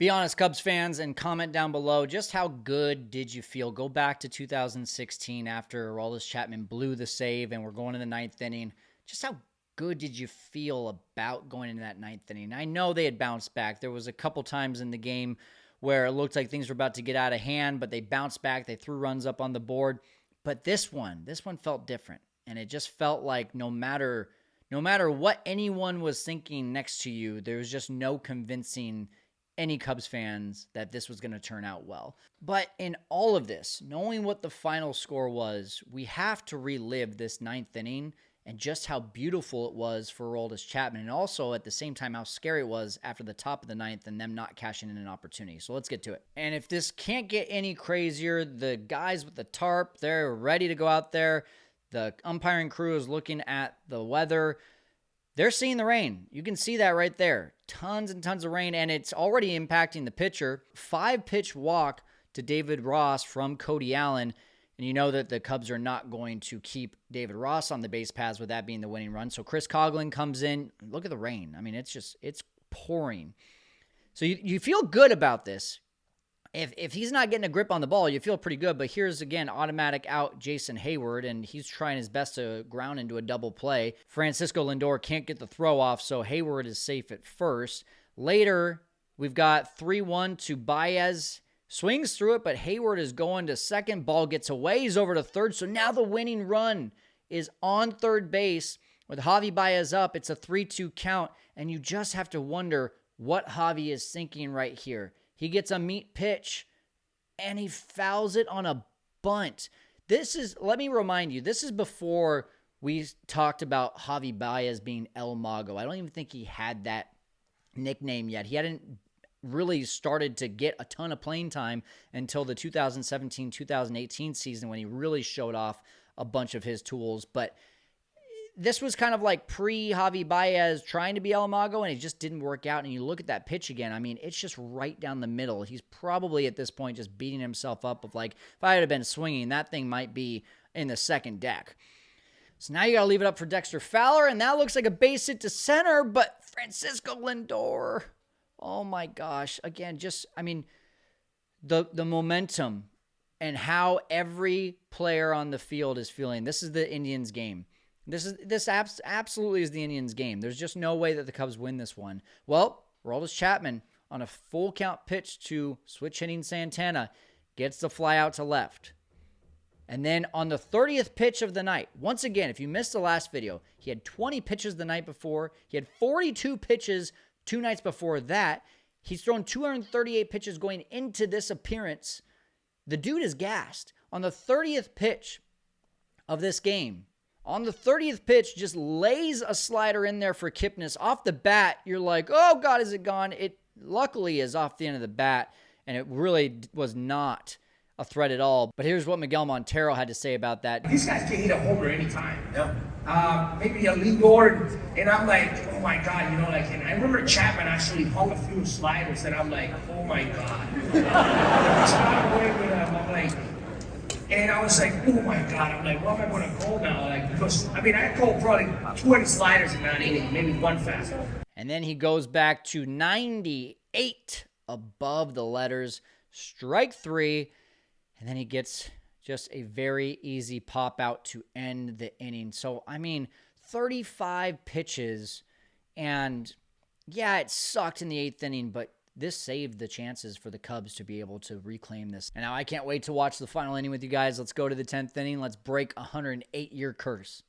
Be honest, Cubs fans, and comment down below just how good did you feel? Go back to 2016 after Aroldis Chapman blew the save and we're going in the ninth inning. Just how good did you feel about going into that ninth inning? I know they had bounced back. There was a couple times in the game where it looked like things were about to get out of hand, but they bounced back. They threw runs up on the board. But this one felt different. And it just felt like no matter what anyone was thinking next to you, there was just no convincing any Cubs fans that this was going to turn out well. But in all of this, knowing what the final score was, we have to relive this ninth inning and just how beautiful it was for Aroldis Chapman, and also at the same time how scary it was after the top of the ninth and them not cashing in an opportunity. So let's get to it. And if this can't get any crazier, the guys with the tarp, they're ready to go out there. The umpiring crew is looking at the weather. They're seeing the rain. You can see that right there. Tons and tons of rain, and it's already impacting the pitcher. 5-pitch walk to David Ross from Cody Allen, and you know that the Cubs are not going to keep David Ross on the base paths with that being the winning run. So Chris Coughlin comes in. Look at the rain. I mean, it's pouring. So you feel good about this. If he's not getting a grip on the ball, you feel pretty good. But here's, again, automatic out Jason Hayward, and he's trying his best to ground into a double play. Francisco Lindor can't get the throw off, so Hayward is safe at first. Later, we've got 3-1 to Baez. Swings through it, but Hayward is going to second. Ball gets away. He's over to third. So now the winning run is on third base with Javi Baez up. It's a 3-2 count, and you just have to wonder what Javi is thinking right here. He gets a meat pitch, and he fouls it on a bunt. Let me remind you, this is before we talked about Javi Baez being El Mago. I don't even think he had that nickname yet. He hadn't really started to get a ton of playing time until the 2017-2018 season when he really showed off a bunch of his tools. But this was kind of like pre-Javi Baez trying to be El Mago, and it just didn't work out. And you look at that pitch again, I mean, it's just right down the middle. He's probably at this point just beating himself up of like, if I had been swinging, that thing might be in the second deck. So now you got to leave it up for Dexter Fowler, and that looks like a base hit to center, but Francisco Lindor, oh my gosh. Again, the momentum and how every player on the field is feeling. This is the Indians game. This absolutely is the Indians game. There's just no way that the Cubs win this one. Well, Aroldis Chapman on a full count pitch to switch hitting Santana gets the fly out to left. And then on the 30th pitch of the night, once again, if you missed the last video, he had 20 pitches the night before. He had 42 pitches 2 nights before that. He's thrown 238 pitches going into this appearance. The dude is gassed. On the 30th pitch of this game, on the 30th pitch, just lays a slider in there for Kipnis. Off the bat, you're like, oh, God, is it gone? It luckily is off the end of the bat, and it really was not a threat at all. But here's what Miguel Montero had to say about that. These guys can hit a homer anytime. Yep. Maybe a Lindor, and I'm like, oh, my God, and I remember Chapman actually hung a few sliders, and I'm like, oh, my God. And I was like, oh my God, I'm like, where am I going to go now? Because I called probably 20 sliders in that inning, maybe one fastball. And then he goes back to 98 above the letters, strike 3, and then he gets just a very easy pop out to end the inning. So, 35 pitches, and yeah, it sucked in the 8th inning, but this saved the chances for the Cubs to be able to reclaim this. And now I can't wait to watch the final inning with you guys. Let's go to the 10th inning. Let's break a 108-year curse.